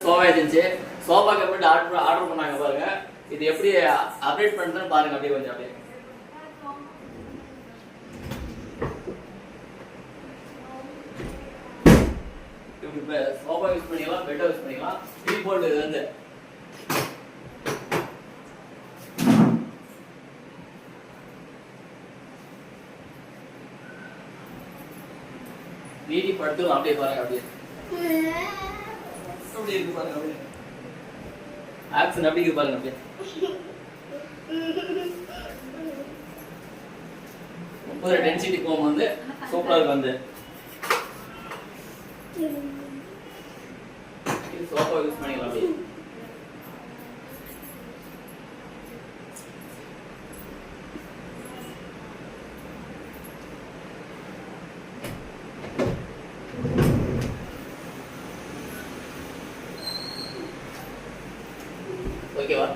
Sofa இருந்துச்சு. சோஃபாக்கு எப்படி order பண்ணாங்க பாருங்க. இது எப்படி அப்டேட் பண்ணுறதுன்னு பாருங்க. அப்படியே கொஞ்சம் அப்படியே இப்படி சோஃபா யூஸ் பண்ணிக்கலாம், பெட்டை யூஸ் பண்ணிக்கலாம். கீபோர்டு இது வந்து நீடி படுத்து அப்படியே பாருங்க. அப்படியே அப்படியே இருக்கு பாருங்க. அப்படியே ஆக்சன் அப்படி இருக்கு பாருங்க. அப்படியே 30 டென்சிட்டி கோம் வந்து சூப்பரா இருக்கு. வந்து இது சோஃபா யூஸ் பண்ணிக்கலாம். அப்படியே ஓகேவா?